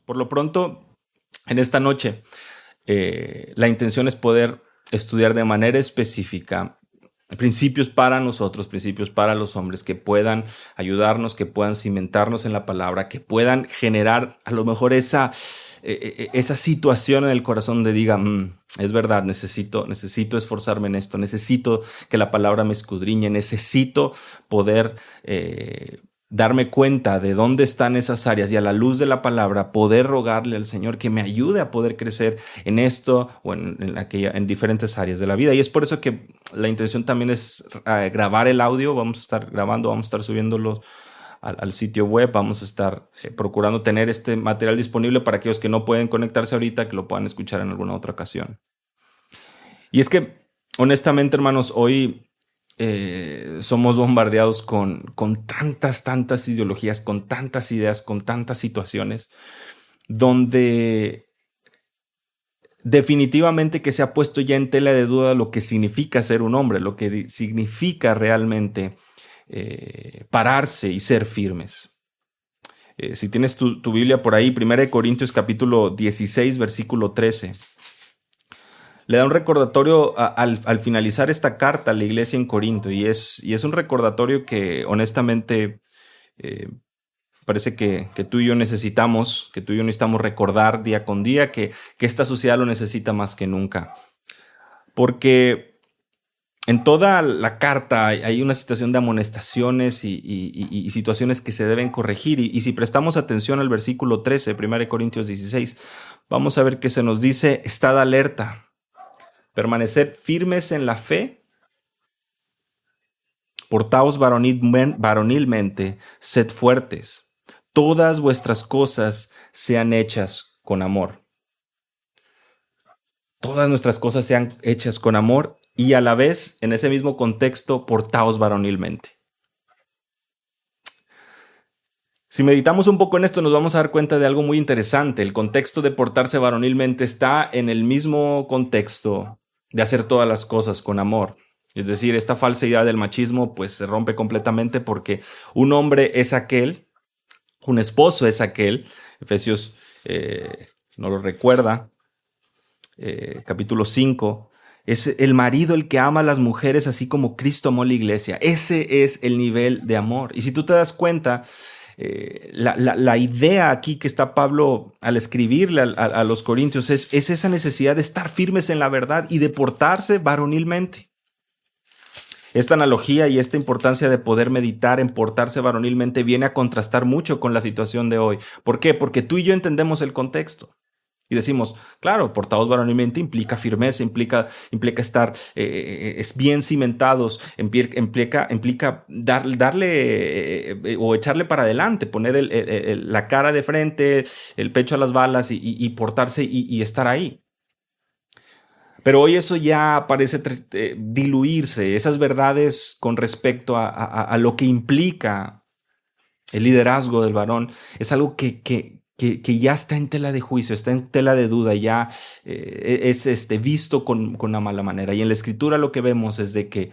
Por lo pronto, en esta noche, la intención es poder estudiar de manera específica principios para nosotros, principios para los hombres que puedan ayudarnos, que puedan cimentarnos en la palabra, que puedan generar a lo mejor esa situación en el corazón de diga, es verdad, necesito esforzarme en esto, necesito que la palabra me escudriñe, necesito poder darme cuenta de dónde están esas áreas y a la luz de la palabra poder rogarle al Señor que me ayude a poder crecer en esto o en diferentes áreas de la vida. Y es por eso que la intención también es grabar el audio. Vamos a estar grabando, vamos a estar subiéndolo al sitio web, vamos a estar procurando tener este material disponible para aquellos que no pueden conectarse ahorita, que lo puedan escuchar en alguna otra ocasión. Y es que, honestamente, hermanos, hoy somos bombardeados con tantas ideologías, con tantas ideas, con tantas situaciones, donde definitivamente que se ha puesto ya en tela de duda lo que significa ser un hombre, lo que significa realmente pararse y ser firmes. Si tienes tu Biblia por ahí, 1 Corintios capítulo 16, versículo 13. Le da un recordatorio al finalizar esta carta a la iglesia en Corinto, y es un recordatorio que honestamente parece que tú y yo necesitamos, recordar día con día, que esta sociedad lo necesita más que nunca. Porque en toda la carta hay una situación de amonestaciones y situaciones que se deben corregir. Y si prestamos atención al versículo 13, 1 Corintios 16, vamos a ver que se nos dice, estad alerta, permaneced firmes en la fe, portaos varonilmente, sed fuertes, todas vuestras cosas sean hechas con amor. Todas nuestras cosas sean hechas con amor y a la vez, en ese mismo contexto, portaos varonilmente. Si meditamos un poco en esto, nos vamos a dar cuenta de algo muy interesante. El contexto de portarse varonilmente está en el mismo contexto de hacer todas las cosas con amor. Es decir, esta falsa idea del machismo pues se rompe completamente porque un hombre es aquel, un esposo es aquel, Efesios nos lo recuerda, capítulo 5, es el marido el que ama a las mujeres así como Cristo amó a la iglesia. Ese es el nivel de amor. Y si tú te das cuenta, la idea aquí que está Pablo al escribirle a los corintios es esa necesidad de estar firmes en la verdad y de portarse varonilmente. Esta analogía y esta importancia de poder meditar en portarse varonilmente viene a contrastar mucho con la situación de hoy. ¿Por qué? Porque tú y yo entendemos el contexto. Y decimos, claro, portados varonilmente implica firmeza, implica estar es bien cimentados, implica darle o echarle para adelante, poner la cara de frente, el pecho a las balas y portarse y estar ahí. Pero hoy eso ya parece diluirse, esas verdades con respecto a lo que implica el liderazgo del varón, es algo que ya está en tela de juicio, está en tela de duda, ya es visto con una mala manera. Y en la Escritura lo que vemos es de que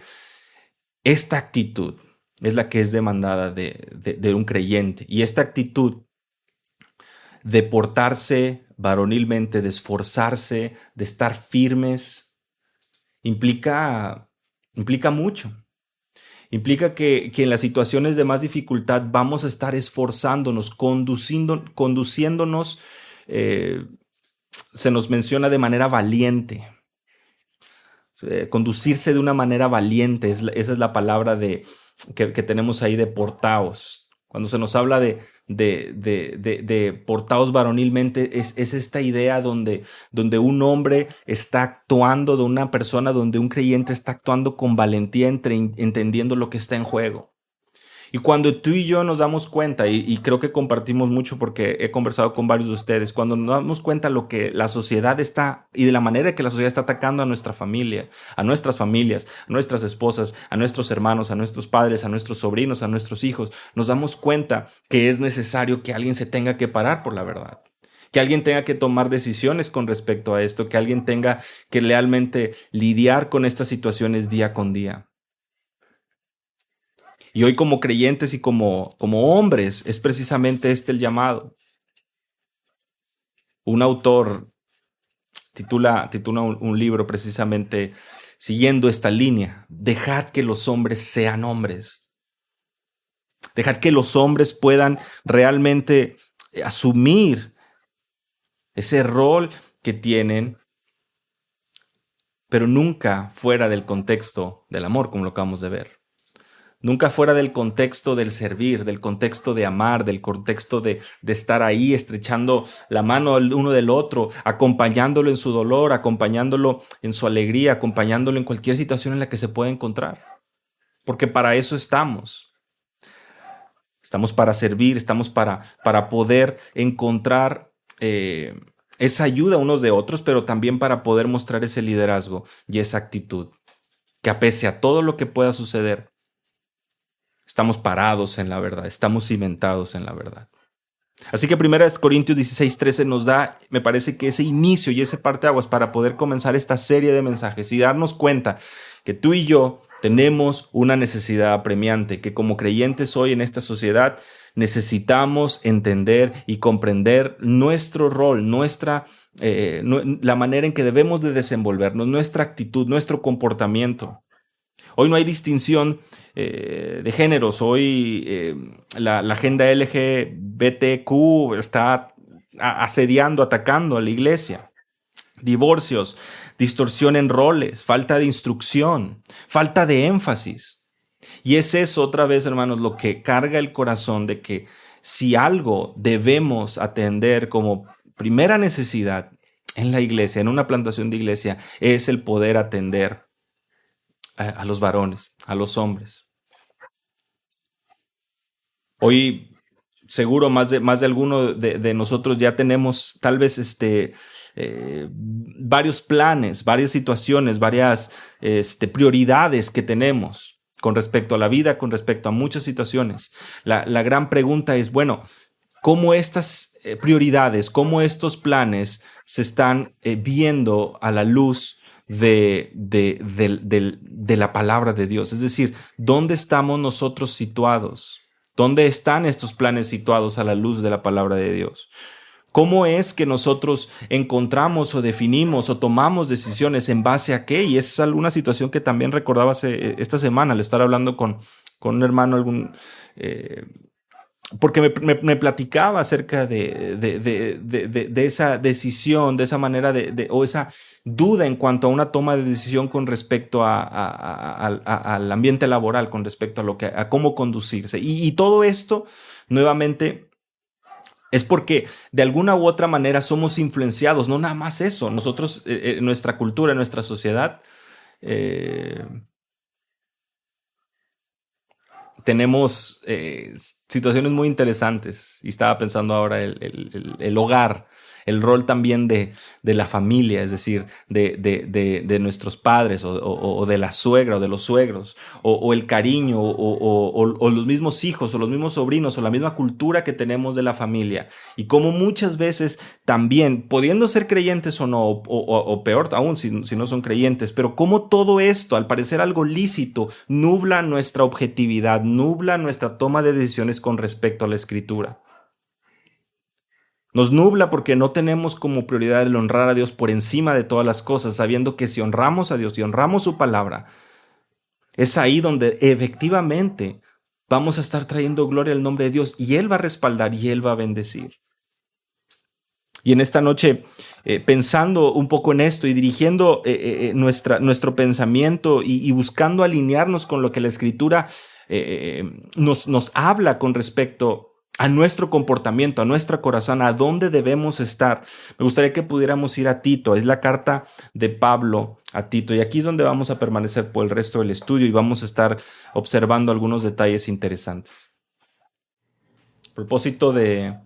esta actitud es la que es demandada de un creyente. Y esta actitud de portarse varonilmente, de esforzarse, de estar firmes, implica mucho. Implica que en las situaciones de más dificultad vamos a estar esforzándonos, conduciéndonos, se nos menciona de manera valiente. Conducirse de una manera valiente, esa es la palabra que tenemos ahí de portaos. Cuando se nos habla de portaos varonilmente, es esta idea donde un hombre está actuando, de una persona, donde un creyente está actuando con valentía, entendiendo lo que está en juego. Y cuando tú y yo nos damos cuenta, y creo que compartimos mucho porque he conversado con varios de ustedes, cuando nos damos cuenta lo que la sociedad está y de la manera que la sociedad está atacando a nuestra familia, a nuestras familias, a nuestras esposas, a nuestros hermanos, a nuestros padres, a nuestros sobrinos, a nuestros hijos, nos damos cuenta que es necesario que alguien se tenga que parar por la verdad. Que alguien tenga que tomar decisiones con respecto a esto, que alguien tenga que realmente lidiar con estas situaciones día con día. Y hoy como creyentes y como hombres es precisamente este el llamado. Un autor titula un libro precisamente siguiendo esta línea: dejad que los hombres sean hombres. Dejad que los hombres puedan realmente asumir ese rol que tienen, pero nunca fuera del contexto del amor, como lo acabamos de ver. Nunca fuera del contexto del servir, del contexto de amar, del contexto de estar ahí estrechando la mano el uno del otro, acompañándolo en su dolor, acompañándolo en su alegría, acompañándolo en cualquier situación en la que se pueda encontrar. Porque para eso estamos. Estamos para servir, estamos para poder encontrar esa ayuda unos de otros, pero también para poder mostrar ese liderazgo y esa actitud. Que pese a todo lo que pueda suceder, estamos parados en la verdad, estamos cimentados en la verdad. Así que 1 Corintios 16:13 nos da, me parece que ese inicio y ese parteaguas para poder comenzar esta serie de mensajes y darnos cuenta que tú y yo tenemos una necesidad apremiante, que como creyentes hoy en esta sociedad necesitamos entender y comprender nuestro rol, la manera en que debemos de desenvolvernos, nuestra actitud, nuestro comportamiento. Hoy no hay distinción de géneros. Hoy la agenda LGBTQ está asediando, atacando a la iglesia. Divorcios, distorsión en roles, falta de instrucción, falta de énfasis. Y es eso otra vez, hermanos, lo que carga el corazón de que si algo debemos atender como primera necesidad en la iglesia, en una plantación de iglesia, es el poder atender a los varones, a los hombres. Hoy seguro más de alguno de nosotros ya tenemos tal vez varios planes, varias situaciones, varias prioridades que tenemos con respecto a la vida, con respecto a muchas situaciones. La gran pregunta es, bueno, ¿cómo estas prioridades, cómo estos planes se están viendo a la luz de la palabra de Dios? Es decir, ¿dónde estamos nosotros situados? ¿Dónde están estos planes situados a la luz de la palabra de Dios? ¿Cómo es que nosotros encontramos o definimos o tomamos decisiones en base a qué? Y es alguna situación que también recordaba esta semana al estar hablando con un hermano, porque me platicaba acerca de esa decisión, de esa manera o esa duda en cuanto a una toma de decisión con respecto al ambiente laboral, con respecto a cómo conducirse. Y todo esto, nuevamente, es porque de alguna u otra manera somos influenciados, no nada más eso. Nosotros, en nuestra cultura, en nuestra sociedad, tenemos situaciones muy interesantes. Y estaba pensando ahora el hogar, el rol también de la familia, es decir, de nuestros padres o de la suegra o de los suegros, o el cariño o los mismos hijos o los mismos sobrinos o la misma cultura que tenemos de la familia. Y como muchas veces también, pudiendo ser creyentes o no, o peor aún si no son creyentes, pero como todo esto, al parecer algo lícito, nubla nuestra objetividad, nubla nuestra toma de decisiones con respecto a la Escritura. Nos nubla porque no tenemos como prioridad el honrar a Dios por encima de todas las cosas, sabiendo que si honramos a Dios y honramos su palabra, es ahí donde efectivamente vamos a estar trayendo gloria al nombre de Dios y Él va a respaldar y Él va a bendecir. Y en esta noche, pensando un poco en esto y dirigiendo nuestro pensamiento y buscando alinearnos con lo que la Escritura nos habla con respecto a nuestro comportamiento, a nuestro corazón, a dónde debemos estar. Me gustaría que pudiéramos ir a Tito. Es la carta de Pablo a Tito. Y aquí es donde vamos a permanecer por el resto del estudio y vamos a estar observando algunos detalles interesantes. A propósito de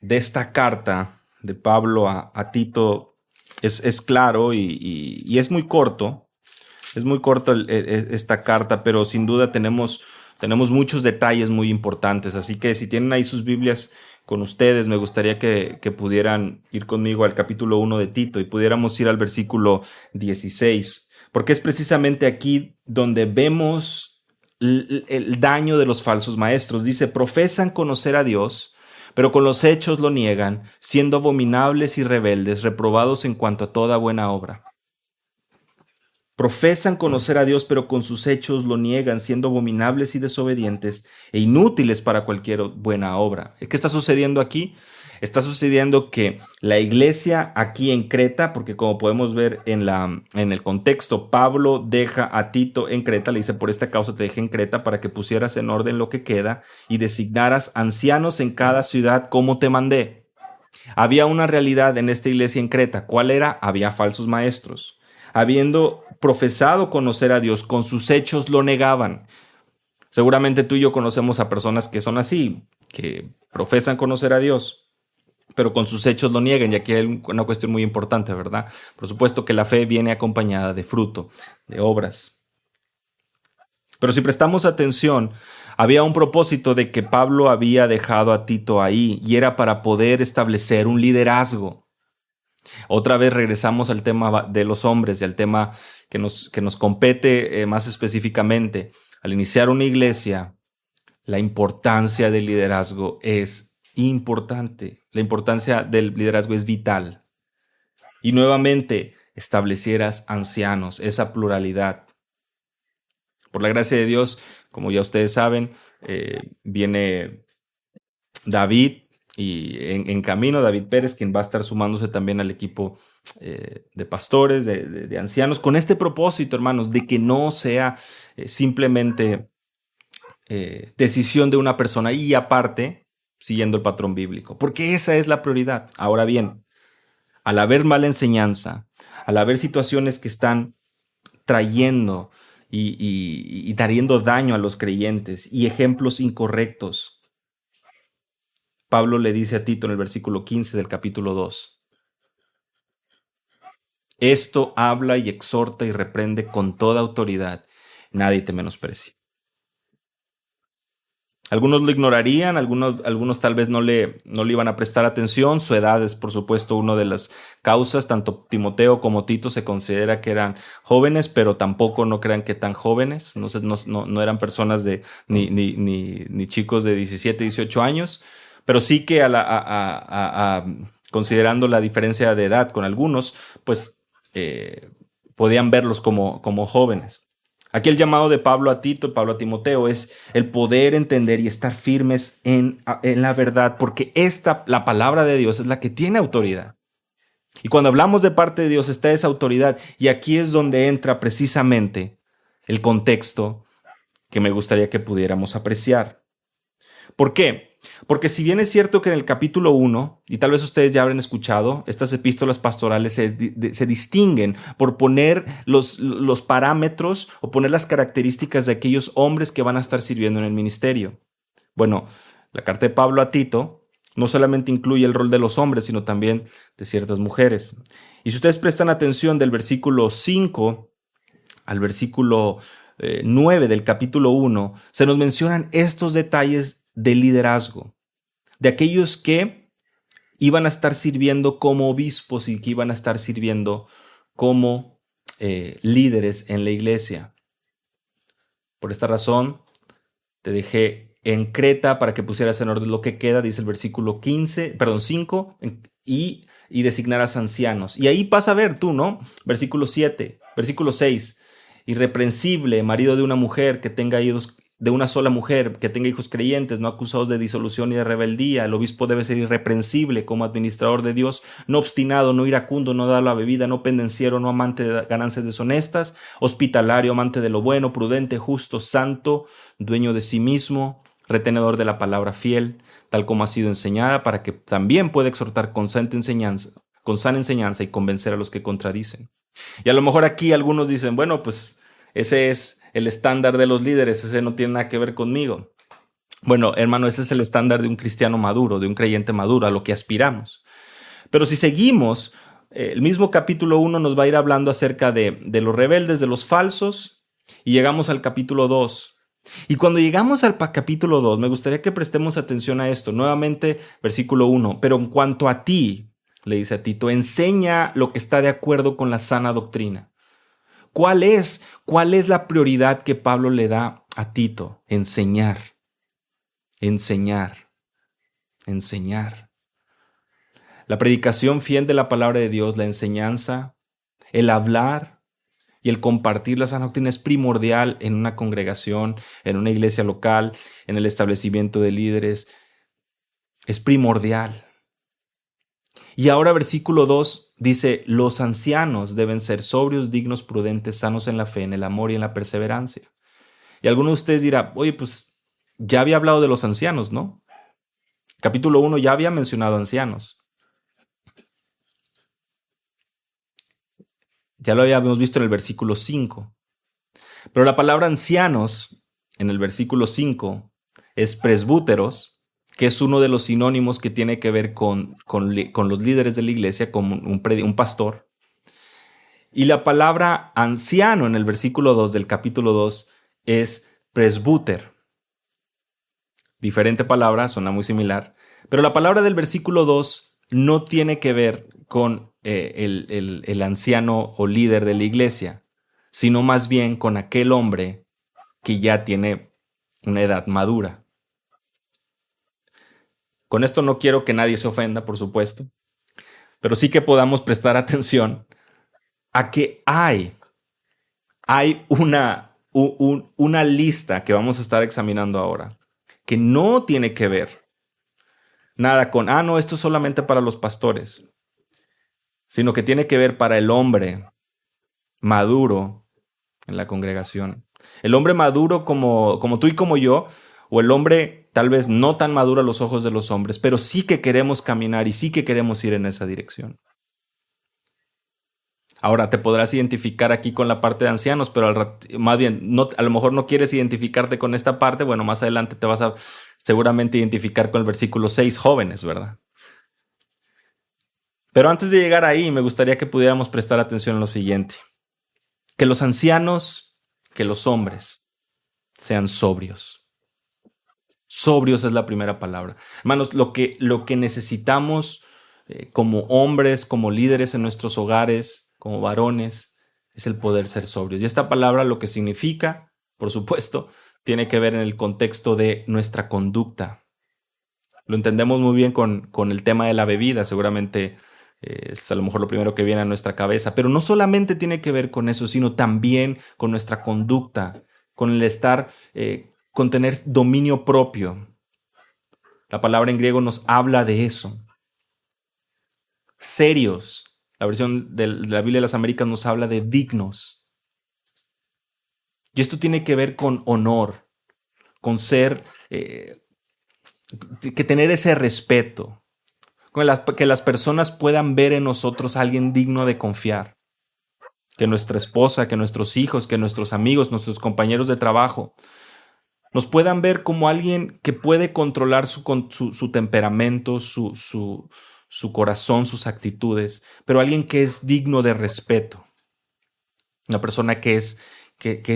esta carta de Pablo a Tito es claro y es muy corto. Es muy corto esta carta, pero sin duda tenemos muchos detalles muy importantes. Así que si tienen ahí sus Biblias con ustedes, me gustaría que pudieran ir conmigo al capítulo 1 de Tito y pudiéramos ir al versículo 16, porque es precisamente aquí donde vemos el daño de los falsos maestros. Dice, profesan conocer a Dios, pero con los hechos lo niegan, siendo abominables y rebeldes, reprobados en cuanto a toda buena obra. Profesan conocer a Dios, pero con sus hechos lo niegan, siendo abominables y desobedientes e inútiles para cualquier buena obra. ¿Qué está sucediendo aquí? Está sucediendo que la iglesia aquí en Creta, porque como podemos ver en el contexto, Pablo deja a Tito en Creta, le dice, por esta causa te dejé en Creta para que pusieras en orden lo que queda y designaras ancianos en cada ciudad como te mandé. Había una realidad en esta iglesia en Creta. ¿Cuál era? Había falsos maestros. Habiendo profesado conocer a Dios, con sus hechos lo negaban. Seguramente tú y yo conocemos a personas que son así, que profesan conocer a Dios, pero con sus hechos lo niegan. Y aquí hay una cuestión muy importante, ¿verdad? Por supuesto que la fe viene acompañada de fruto, de obras. Pero si prestamos atención, había un propósito de que Pablo había dejado a Tito ahí, y era para poder establecer un liderazgo. Otra vez regresamos al tema de los hombres y al tema que nos compete más específicamente. Al iniciar una iglesia, la importancia del liderazgo es importante. La importancia del liderazgo es vital. Y nuevamente establecieras ancianos, esa pluralidad. Por la gracia de Dios, como ya ustedes saben, viene David y en camino David Pérez, quien va a estar sumándose también al equipo de pastores, de ancianos, con este propósito, hermanos, de que no sea simplemente decisión de una persona y aparte, siguiendo el patrón bíblico, porque esa es la prioridad. Ahora bien, al haber mala enseñanza, al haber situaciones que están trayendo y trayendo daño a los creyentes y ejemplos incorrectos, Pablo le dice a Tito en el versículo 15 del capítulo 2, esto habla y exhorta y reprende con toda autoridad, nadie te menosprecie. Algunos lo ignorarían, algunos tal vez no le iban a prestar atención. Su edad es, por supuesto, una de las causas. Tanto Timoteo como Tito se considera que eran jóvenes, pero tampoco no crean que tan jóvenes. No eran personas ni chicos de 17, 18 años. Pero sí que considerando la diferencia de edad con algunos, pues podían verlos como jóvenes. Aquí el llamado de Pablo a Tito, Pablo a Timoteo, es el poder entender y estar firmes en la verdad, porque la palabra de Dios es la que tiene autoridad. Y cuando hablamos de parte de Dios está esa autoridad, y aquí es donde entra precisamente el contexto que me gustaría que pudiéramos apreciar. ¿Por qué? Porque si bien es cierto que en el capítulo 1, y tal vez ustedes ya habrán escuchado, estas epístolas pastorales se distinguen por poner los parámetros o poner las características de aquellos hombres que van a estar sirviendo en el ministerio. Bueno, la carta de Pablo a Tito no solamente incluye el rol de los hombres, sino también de ciertas mujeres. Y si ustedes prestan atención del versículo 5 al versículo 9 del capítulo 1, se nos mencionan estos detalles de liderazgo, de aquellos que iban a estar sirviendo como obispos y que iban a estar sirviendo como líderes en la iglesia. Por esta razón, te dejé en Creta para que pusieras en orden lo que queda, dice el versículo 5, y designaras ancianos. Y ahí pasa a ver tú, ¿no? Versículo 7, versículo 6, irreprensible, marido de una mujer que tenga hijos, de una sola mujer, que tenga hijos creyentes, no acusados de disolución y de rebeldía. El obispo debe ser irreprensible como administrador de Dios, no obstinado, no iracundo, no dado a la bebida, no pendenciero, no amante de ganancias deshonestas, hospitalario, amante de lo bueno, prudente, justo, santo, dueño de sí mismo, retenedor de la palabra fiel, tal como ha sido enseñada, para que también pueda exhortar con sana enseñanza y convencer a los que contradicen. Y a lo mejor aquí algunos dicen, bueno, pues ese es el estándar de los líderes, ese no tiene nada que ver conmigo. Bueno, hermano, ese es el estándar de un cristiano maduro, de un creyente maduro, a lo que aspiramos. Pero si seguimos, el mismo capítulo 1 nos va a ir hablando acerca de los rebeldes, de los falsos, y llegamos al capítulo 2. Y cuando llegamos al capítulo 2, me gustaría que prestemos atención a esto. Nuevamente, versículo 1. Pero en cuanto a ti, le dice a Tito, enseña lo que está de acuerdo con la sana doctrina. ¿Cuál es la prioridad que Pablo le da a Tito? Enseñar. enseñar. La predicación fiel de la palabra de Dios, la enseñanza, el hablar y el compartir la sana doctrina es primordial en una congregación, en una iglesia local, en el establecimiento de líderes. Es primordial. Y ahora versículo 2 dice, los ancianos deben ser sobrios, dignos, prudentes, sanos en la fe, en el amor y en la perseverancia. Y alguno de ustedes dirá, oye, pues ya había hablado de los ancianos, ¿no? Capítulo 1 ya había mencionado ancianos. Ya lo habíamos visto en el versículo 5. Pero la palabra ancianos en el versículo 5 es presbúteros, que es uno de los sinónimos que tiene que ver con los líderes de la iglesia, como un pastor. Y la palabra anciano en el versículo 2 del capítulo 2 es presbúter. Diferente palabra, suena muy similar. Pero la palabra del versículo 2 no tiene que ver con el anciano o líder de la iglesia, sino más bien con aquel hombre que ya tiene una edad madura. Con esto no quiero que nadie se ofenda, por supuesto, pero sí que podamos prestar atención a que hay una lista que vamos a estar examinando ahora, que no tiene que ver nada con, no, esto es solamente para los pastores, sino que tiene que ver para el hombre maduro en la congregación. El hombre maduro como tú y como yo, o el hombre tal vez no tan maduro a los ojos de los hombres, pero sí que queremos caminar y sí que queremos ir en esa dirección. Ahora te podrás identificar aquí con la parte de ancianos, pero más bien, a lo mejor no quieres identificarte con esta parte. Bueno, más adelante te vas a seguramente identificar con el versículo 6, jóvenes, ¿verdad? Pero antes de llegar ahí, me gustaría que pudiéramos prestar atención a lo siguiente. Que los ancianos, que los hombres, sean sobrios. Sobrios es la primera palabra. Hermanos, lo que necesitamos como hombres, como líderes en nuestros hogares, como varones, es el poder ser sobrios. Y esta palabra lo que significa, por supuesto, tiene que ver en el contexto de nuestra conducta. Lo entendemos muy bien con el tema de la bebida, seguramente es a lo mejor lo primero que viene a nuestra cabeza, pero no solamente tiene que ver con eso, sino también con nuestra conducta, con el estar, con tener dominio propio. La palabra en griego nos habla de eso. Serios. La versión de la Biblia de las Américas nos habla de dignos. Y esto tiene que ver con honor, con ser, que tener ese respeto, con que las personas puedan ver en nosotros a alguien digno de confiar. Que nuestra esposa, que nuestros hijos, que nuestros amigos, nuestros compañeros de trabajo, nos puedan ver como alguien que puede controlar su temperamento, su corazón, sus actitudes, pero alguien que es digno de respeto. Una persona que es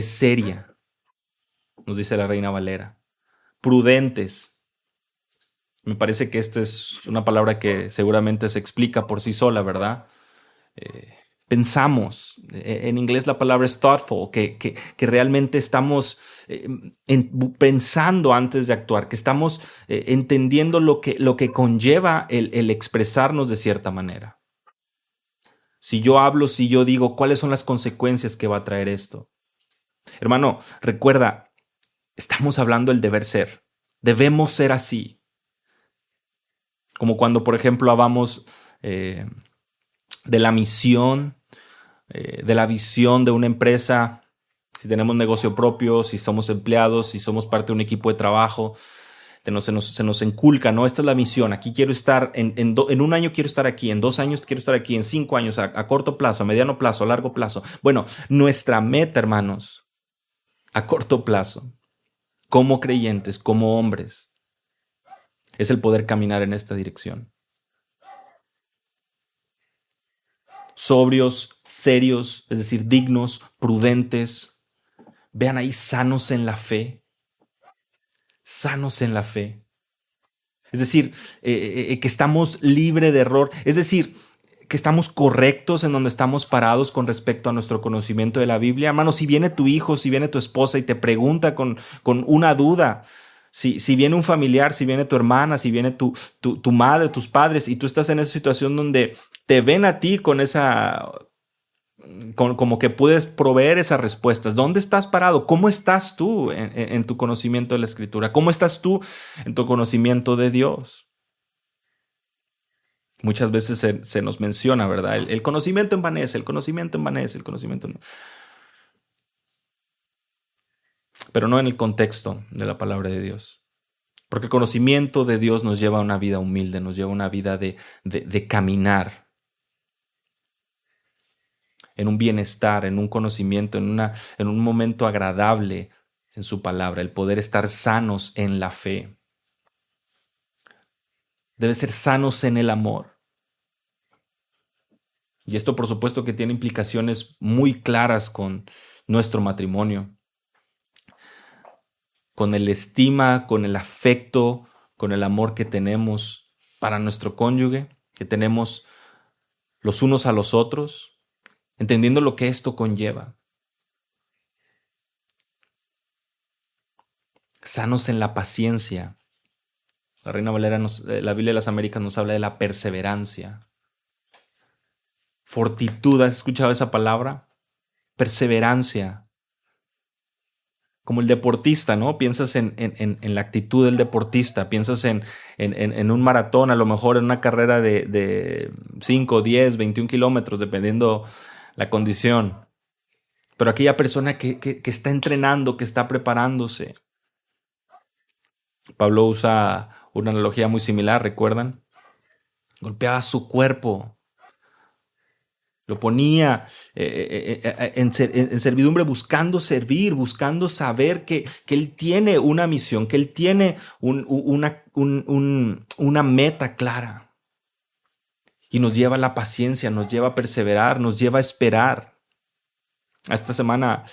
seria, nos dice la Reina Valera. Prudentes. Me parece que esta es una palabra que seguramente se explica por sí sola, ¿verdad? Pensamos. En inglés la palabra es thoughtful, que realmente estamos pensando antes de actuar, que estamos entendiendo lo que conlleva el expresarnos de cierta manera. Si yo hablo, si yo digo, ¿cuáles son las consecuencias que va a traer esto? Hermano, recuerda, estamos hablando del deber ser. Debemos ser así. Como cuando, por ejemplo, hablamos de la misión, de la visión de una empresa, si tenemos negocio propio, si somos empleados, si somos parte de un equipo de trabajo, se nos inculca, ¿no? Esta es la misión, aquí quiero estar, en un año quiero estar aquí, en 2 años quiero estar aquí, en 5 años, a corto plazo, a mediano plazo, a largo plazo. Bueno, nuestra meta, hermanos, a corto plazo, como creyentes, como hombres, es el poder caminar en esta dirección. Sobrios, serios, es decir, dignos, prudentes. Vean ahí, sanos en la fe. Sanos en la fe. Es decir, que estamos libres de error. Es decir, que estamos correctos en donde estamos parados con respecto a nuestro conocimiento de la Biblia. Hermano, si viene tu hijo, si viene tu esposa y te pregunta con una duda, Si viene un familiar, si viene tu hermana, si viene tu madre, tus padres, y tú estás en esa situación donde te ven a ti con esa, como que puedes proveer esas respuestas. ¿Dónde estás parado? ¿Cómo estás tú en tu conocimiento de la Escritura? ¿Cómo estás tú en tu conocimiento de Dios? Muchas veces se nos menciona, ¿verdad? El conocimiento envanece, el conocimiento envanece, el conocimiento envanece. Pero no en el contexto de la palabra de Dios. Porque el conocimiento de Dios nos lleva a una vida humilde, nos lleva a una vida de caminar en un bienestar, en un conocimiento, en un momento agradable en su palabra, el poder estar sanos en la fe. Debe ser sanos en el amor. Y esto, por supuesto, que tiene implicaciones muy claras con nuestro matrimonio, con el estima, con el afecto, con el amor que tenemos para nuestro cónyuge, que tenemos los unos a los otros, entendiendo lo que esto conlleva. Sanos en la paciencia. La Reina Valera, la Biblia de las Américas nos habla de la perseverancia. Fortitud, ¿has escuchado esa palabra? Perseverancia. Como el deportista, ¿no? Piensas en la actitud del deportista, piensas en un maratón, a lo mejor en una carrera de 5, 10, 21 kilómetros, dependiendo la condición. Pero aquella persona que está entrenando, que está preparándose. Pablo usa una analogía muy similar, ¿recuerdan? Golpeaba su cuerpo, lo ponía en servidumbre, buscando servir, buscando saber que él tiene una misión, que él tiene una meta clara. Y nos lleva a la paciencia, nos lleva a perseverar, nos lleva a esperar. Esta semana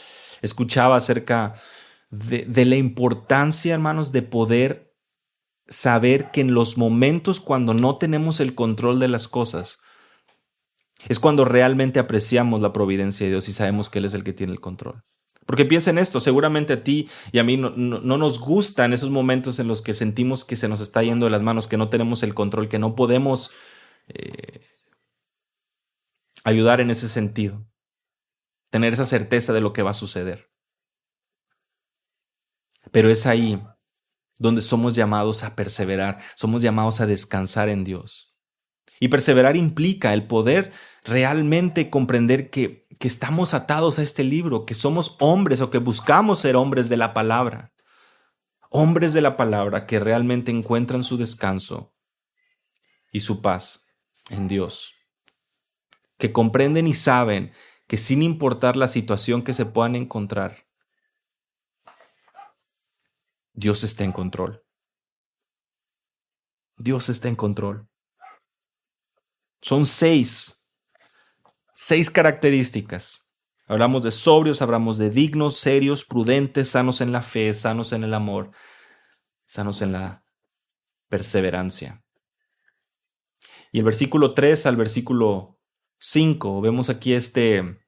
escuchaba acerca de la importancia, hermanos, de poder saber que en los momentos cuando no tenemos el control de las cosas, es cuando realmente apreciamos la providencia de Dios y sabemos que Él es el que tiene el control. Porque piensa en esto, seguramente a ti y a mí no nos gustan esos momentos en los que sentimos que se nos está yendo de las manos, que no tenemos el control, que no podemos ayudar en ese sentido, tener esa certeza de lo que va a suceder. Pero es ahí donde somos llamados a perseverar, somos llamados a descansar en Dios. Y perseverar implica el poder realmente comprender que estamos atados a este libro, que somos hombres o que buscamos ser hombres de la palabra. Hombres de la palabra que realmente encuentran su descanso y su paz en Dios. Que comprenden y saben que sin importar la situación que se puedan encontrar, Dios está en control. Dios está en control. Son seis características. Hablamos de sobrios, hablamos de dignos, serios, prudentes, sanos en la fe, sanos en el amor, sanos en la perseverancia. Y el versículo 3 al versículo 5, vemos aquí esta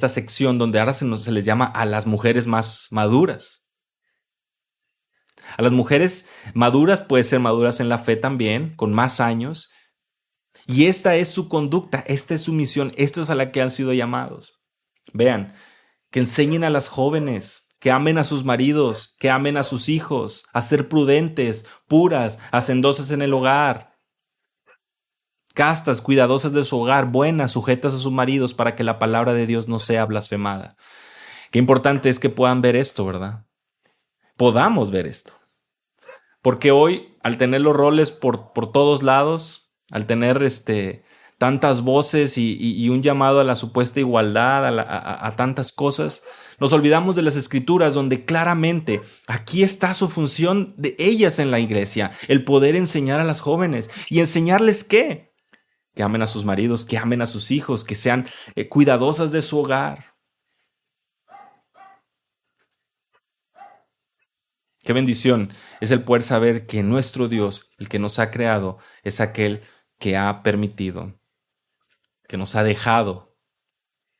sección donde ahora se les llama a las mujeres más maduras. A las mujeres maduras, puede ser maduras en la fe también, con más años. Y esta es su conducta, esta es su misión, esta es a la que han sido llamados. Vean, que enseñen a las jóvenes, que amen a sus maridos, que amen a sus hijos, a ser prudentes, puras, hacendosas en el hogar, castas, cuidadosas de su hogar, buenas, sujetas a sus maridos, para que la palabra de Dios no sea blasfemada. Qué importante es que puedan ver esto, ¿verdad? Podamos ver esto. Porque hoy, al tener los roles por todos lados, al tener tantas voces y un llamado a la supuesta igualdad, a tantas cosas, nos olvidamos de las Escrituras, donde claramente aquí está su función de ellas en la iglesia, el poder enseñar a las jóvenes. ¿Y enseñarles qué? Que amen a sus maridos, que amen a sus hijos, que sean cuidadosas de su hogar. Qué bendición es el poder saber que nuestro Dios, el que nos ha creado, es aquel que ha permitido, que nos ha dejado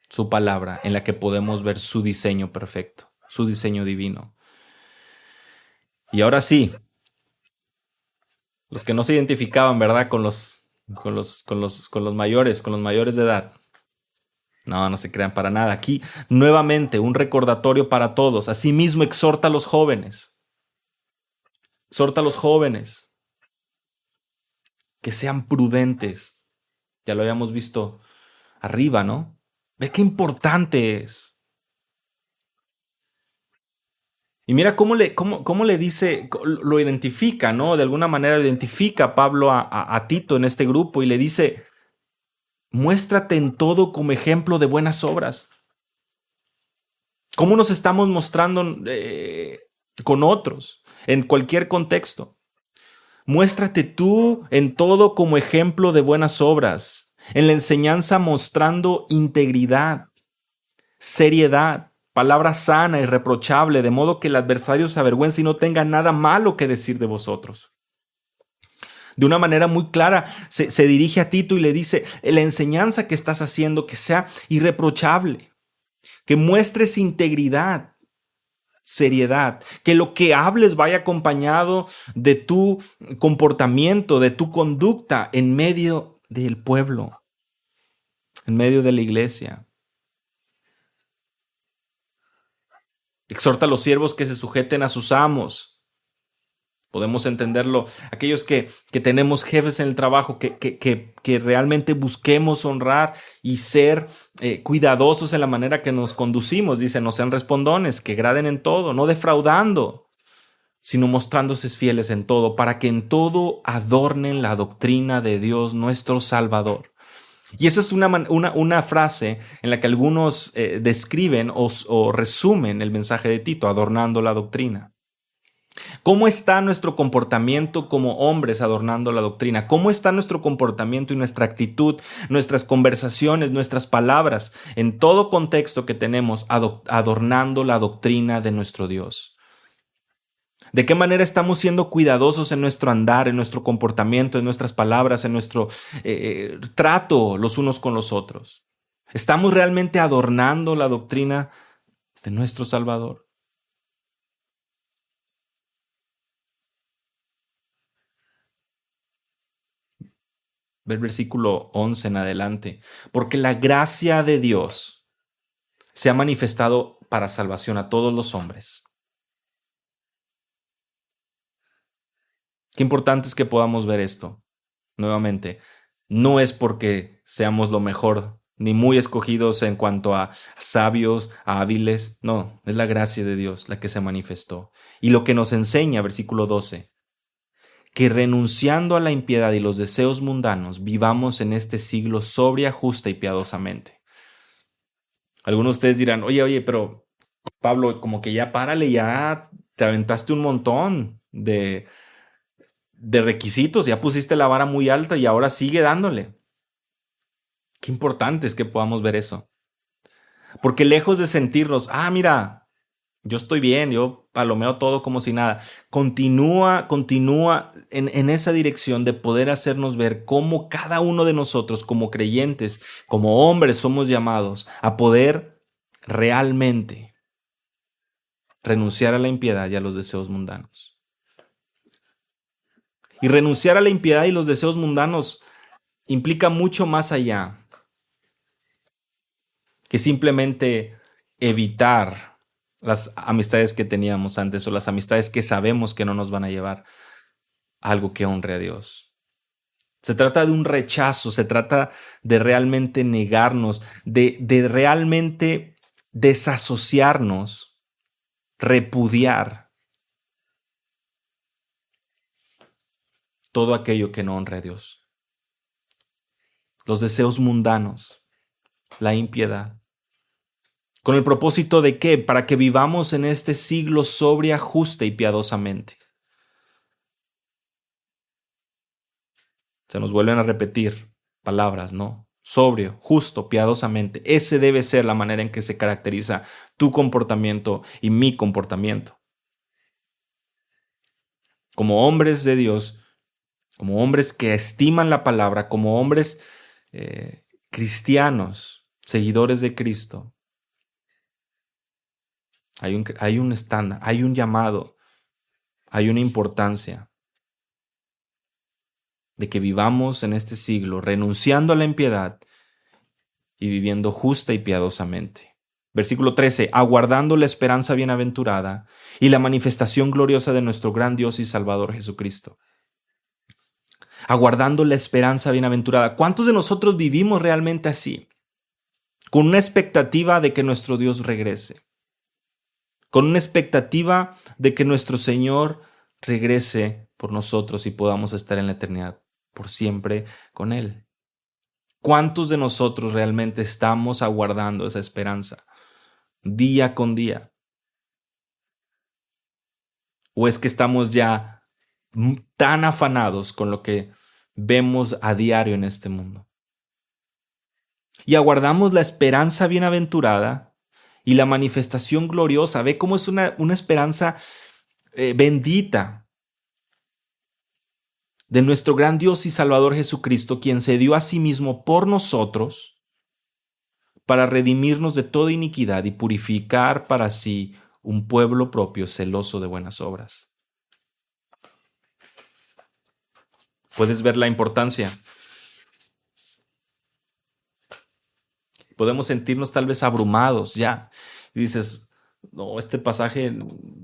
su palabra en la que podemos ver su diseño perfecto, su diseño divino. Y ahora sí, los que no se identificaban, ¿verdad? Con los mayores de edad. No, no se crean para nada. Aquí, nuevamente, un recordatorio para todos. Asimismo, exhorta a los jóvenes. Exhorta a los jóvenes que sean prudentes. Ya lo habíamos visto arriba, ¿no? Ve qué importante es. Y mira cómo le dice, lo identifica, ¿no? De alguna manera lo identifica Pablo a Tito en este grupo y le dice, muéstrate en todo como ejemplo de buenas obras. ¿Cómo nos estamos mostrando con otros en cualquier contexto? Muéstrate tú en todo como ejemplo de buenas obras, en la enseñanza mostrando integridad, seriedad, palabra sana y reprochable, de modo que el adversario se avergüence y no tenga nada malo que decir de vosotros. De una manera muy clara se dirige a Tito y le dice, la enseñanza que estás haciendo que sea irreprochable, que muestres integridad, seriedad, que lo que hables vaya acompañado de tu comportamiento, de tu conducta en medio del pueblo, en medio de la iglesia. Exhorta a los siervos que se sujeten a sus amos. Podemos entenderlo. Aquellos que tenemos jefes en el trabajo, que realmente busquemos honrar y ser cuidadosos en la manera que nos conducimos. Dice, no sean respondones, que graden en todo, no defraudando, sino mostrándose fieles en todo, para que en todo adornen la doctrina de Dios nuestro Salvador. Y esa es una frase en la que algunos describen o resumen el mensaje de Tito, adornando la doctrina. ¿Cómo está nuestro comportamiento como hombres adornando la doctrina? ¿Cómo está nuestro comportamiento y nuestra actitud, nuestras conversaciones, nuestras palabras, en todo contexto que tenemos, adornando la doctrina de nuestro Dios? ¿De qué manera estamos siendo cuidadosos en nuestro andar, en nuestro comportamiento, en nuestras palabras, en nuestro trato los unos con los otros? ¿Estamos realmente adornando la doctrina de nuestro Salvador? Ve el versículo 11 en adelante. Porque la gracia de Dios se ha manifestado para salvación a todos los hombres. Qué importante es que podamos ver esto. Nuevamente, no es porque seamos lo mejor, ni muy escogidos en cuanto a sabios, a hábiles. No, es la gracia de Dios la que se manifestó. Y lo que nos enseña, versículo 12, que renunciando a la impiedad y los deseos mundanos, vivamos en este siglo sobria, justa y piadosamente. Algunos de ustedes dirán, oye, pero Pablo, como que ya párale, ya te aventaste un montón de requisitos, ya pusiste la vara muy alta y ahora sigue dándole. Qué importante es que podamos ver eso. Porque lejos de sentirnos, mira, yo estoy bien, yo palomeo todo como si nada, continúa en esa dirección de poder hacernos ver cómo cada uno de nosotros como creyentes, como hombres, somos llamados a poder realmente renunciar a la impiedad y a los deseos mundanos. Y renunciar a la impiedad y los deseos mundanos implica mucho más allá que simplemente evitar las amistades que teníamos antes o las amistades que sabemos que no nos van a llevar a algo que honre a Dios. Se trata de un rechazo, se trata de realmente negarnos, de realmente desasociarnos, repudiar todo aquello que no honre a Dios. Los deseos mundanos, la impiedad. ¿Con el propósito de qué? Para que vivamos en este siglo sobria, justa y piadosamente. Se nos vuelven a repetir palabras, ¿no? Sobrio, justo, piadosamente. Ese debe ser la manera en que se caracteriza tu comportamiento y mi comportamiento. Como hombres de Dios, como hombres que estiman la palabra, como hombres cristianos, seguidores de Cristo, hay un estándar, hay un llamado hay una importancia de que vivamos en este siglo renunciando a la impiedad y viviendo justa y piadosamente. Versículo 13, aguardando la esperanza bienaventurada y la manifestación gloriosa de nuestro gran Dios y Salvador Jesucristo. Aguardando la esperanza bienaventurada. ¿Cuántos de nosotros vivimos realmente así? Con una expectativa de que nuestro Dios regrese. Con una expectativa de que nuestro Señor regrese por nosotros y podamos estar en la eternidad por siempre con Él. ¿Cuántos de nosotros realmente estamos aguardando esa esperanza día con día? ¿O es que estamos ya tan afanados con lo que vemos a diario en este mundo? Y aguardamos la esperanza bienaventurada y la manifestación gloriosa. Ve cómo es una esperanza bendita de nuestro gran Dios y Salvador Jesucristo, quien se dio a sí mismo por nosotros para redimirnos de toda iniquidad y purificar para sí un pueblo propio celoso de buenas obras. ¿Puedes ver la importancia? Podemos sentirnos tal vez abrumados ya. Y dices, no, este pasaje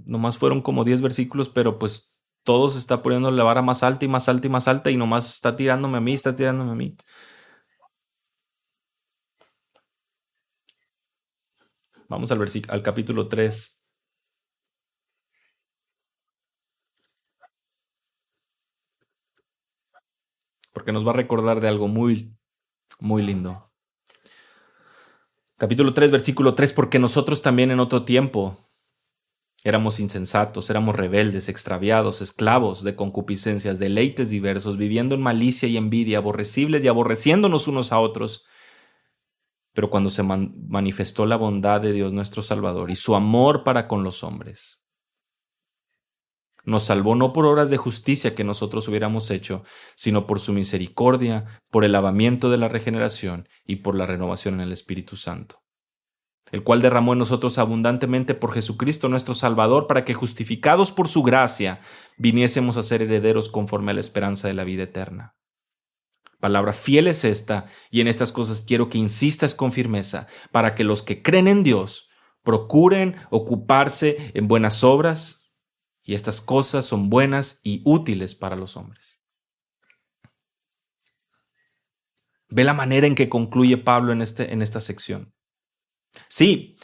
nomás fueron como 10 versículos, pero pues todo se está poniendo la vara más alta y más alta y más alta y nomás está tirándome a mí, está tirándome a mí. Vamos al capítulo 3. Porque nos va a recordar de algo muy, muy lindo. Capítulo 3, versículo 3, porque nosotros también en otro tiempo éramos insensatos, éramos rebeldes, extraviados, esclavos de concupiscencias, deleites diversos, viviendo en malicia y envidia, aborrecibles y aborreciéndonos unos a otros. Pero cuando se manifestó la bondad de Dios nuestro Salvador y su amor para con los hombres, nos salvó no por obras de justicia que nosotros hubiéramos hecho, sino por su misericordia, por el lavamiento de la regeneración y por la renovación en el Espíritu Santo, el cual derramó en nosotros abundantemente por Jesucristo nuestro Salvador, para que, justificados por su gracia, viniésemos a ser herederos conforme a la esperanza de la vida eterna. Palabra fiel es esta, y en estas cosas quiero que insistas con firmeza, para que los que creen en Dios procuren ocuparse en buenas obras, y estas cosas son buenas y útiles para los hombres. Ve la manera en que concluye Pablo en esta sección. Sí,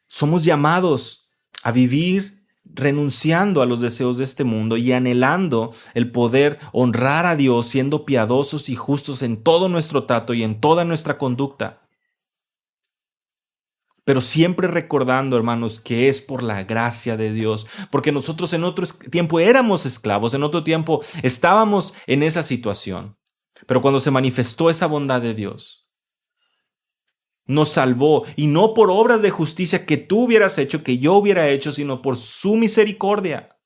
somos llamados a vivir renunciando a los deseos de este mundo y anhelando el poder honrar a Dios, siendo piadosos y justos en todo nuestro trato y en toda nuestra conducta. Pero siempre recordando, hermanos, que es por la gracia de Dios, porque nosotros en otro tiempo éramos esclavos, en otro tiempo estábamos en esa situación. Pero cuando se manifestó esa bondad de Dios, nos salvó, y no por obras de justicia que tú hubieras hecho, que yo hubiera hecho, sino por su misericordia.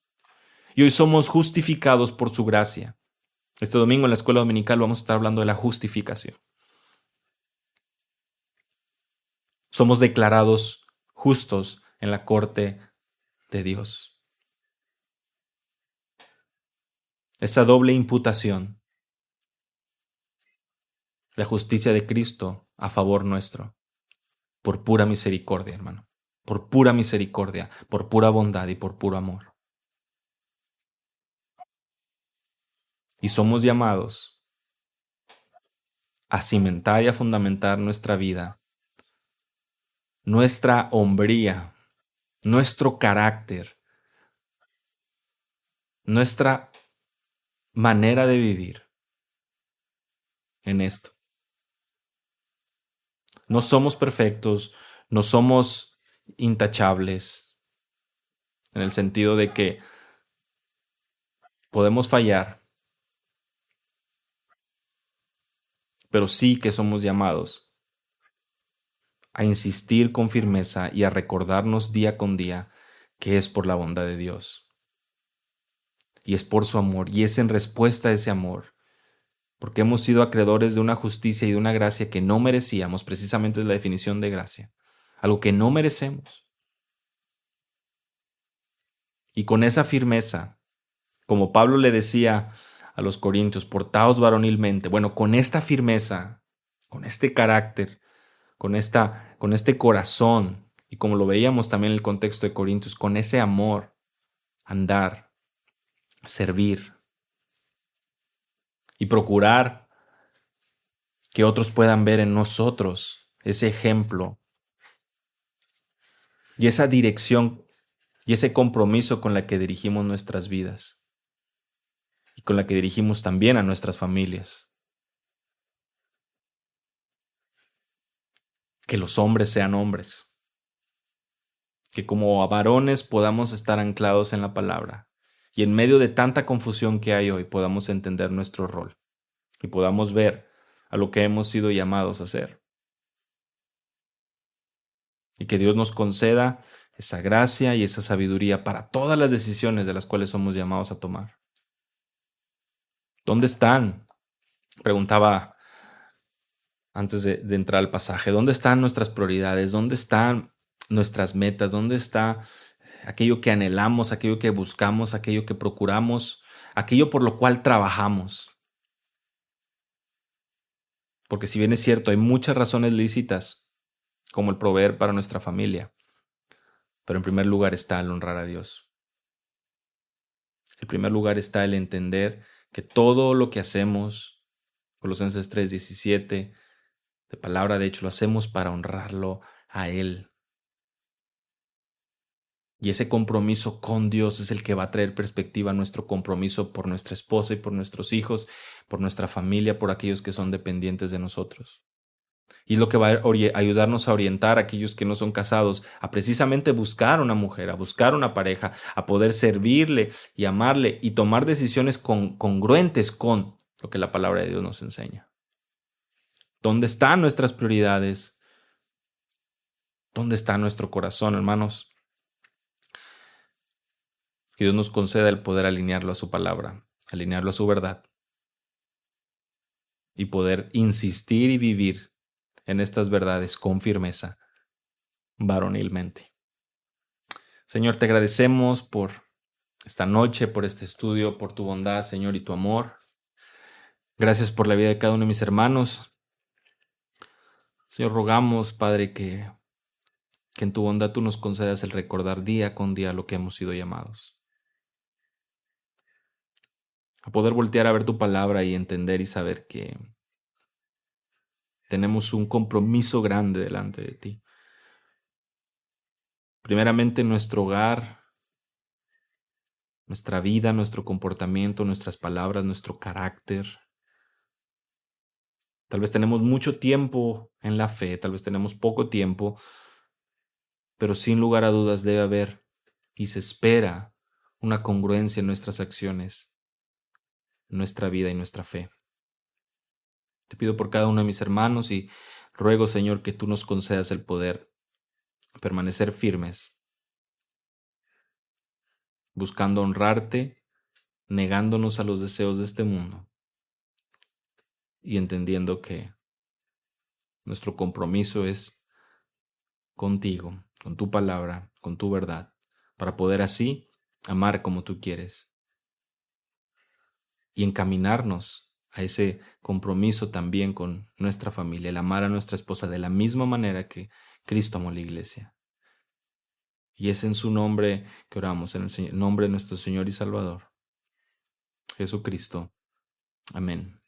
Y hoy somos justificados por su gracia. Este domingo en la escuela dominical vamos a estar hablando de la justificación. Somos declarados justos en la corte de Dios. Esa doble imputación, la justicia de Cristo a favor nuestro, por pura misericordia, hermano, por pura misericordia, por pura bondad y por puro amor. Y somos llamados a cimentar y a fundamentar nuestra vida, nuestra hombría, nuestro carácter, nuestra manera de vivir en esto. No somos perfectos, no somos intachables, en el sentido de que podemos fallar, pero sí que somos llamados a insistir con firmeza y a recordarnos día con día que es por la bondad de Dios. Y es por su amor, y es en respuesta a ese amor, porque hemos sido acreedores de una justicia y de una gracia que no merecíamos. Precisamente es la definición de gracia, algo que no merecemos. Y con esa firmeza Como Pablo le decía a los corintios, portaos varonilmente. Bueno, con esta firmeza, con este carácter, con este corazón, y como lo veíamos también en el contexto de Corintios, con ese amor, andar, servir y procurar que otros puedan ver en nosotros ese ejemplo y esa dirección y ese compromiso con la que dirigimos nuestras vidas y con la que dirigimos también a nuestras familias. Que los hombres sean hombres, que como varones podamos estar anclados en la palabra y en medio de tanta confusión que hay hoy podamos entender nuestro rol y podamos ver a lo que hemos sido llamados a hacer. Y que Dios nos conceda esa gracia y esa sabiduría para todas las decisiones de las cuales somos llamados a tomar. ¿Dónde están? Preguntaba antes de entrar al pasaje. ¿Dónde están nuestras prioridades? ¿Dónde están nuestras metas? ¿Dónde está aquello que anhelamos, aquello que buscamos, aquello que procuramos, aquello por lo cual trabajamos? Porque si bien es cierto, hay muchas razones lícitas, como el proveer para nuestra familia, pero en primer lugar está el honrar a Dios. En primer lugar está el entender que todo lo que hacemos, Colosenses 3:17, de palabra de hecho, lo hacemos para honrarlo a Él. Y ese compromiso con Dios es el que va a traer perspectiva a nuestro compromiso por nuestra esposa y por nuestros hijos, por nuestra familia, por aquellos que son dependientes de nosotros. Y es lo que va a ayudarnos a orientar a aquellos que no son casados a precisamente buscar una mujer, a buscar una pareja, a poder servirle y amarle y tomar decisiones congruentes con lo que la palabra de Dios nos enseña. ¿Dónde están nuestras prioridades? ¿Dónde está nuestro corazón, hermanos? Que Dios nos conceda el poder alinearlo a su palabra, alinearlo a su verdad y poder insistir y vivir en estas verdades con firmeza, varonilmente. Señor, te agradecemos por esta noche, por este estudio, por tu bondad, Señor, y tu amor. Gracias por la vida de cada uno de mis hermanos. Señor, rogamos, Padre, que en tu bondad tú nos concedas el recordar día con día lo que hemos sido llamados. A poder voltear a ver tu palabra y entender y saber que tenemos un compromiso grande delante de ti. Primeramente nuestro hogar, nuestra vida, nuestro comportamiento, nuestras palabras, nuestro carácter. Tal vez tenemos mucho tiempo en la fe, tal vez tenemos poco tiempo, pero sin lugar a dudas debe haber y se espera una congruencia en nuestras acciones, nuestra vida y nuestra fe. Te pido por cada uno de mis hermanos y ruego, Señor, que tú nos concedas el poder permanecer firmes, buscando honrarte, negándonos a los deseos de este mundo y entendiendo que nuestro compromiso es contigo, con tu palabra, con tu verdad, para poder así amar como tú quieres y encaminarnos a ese compromiso también con nuestra familia, el amar a nuestra esposa de la misma manera que Cristo amó a la iglesia. Y es en su nombre que oramos, en el nombre de nuestro Señor y Salvador, Jesucristo. Amén.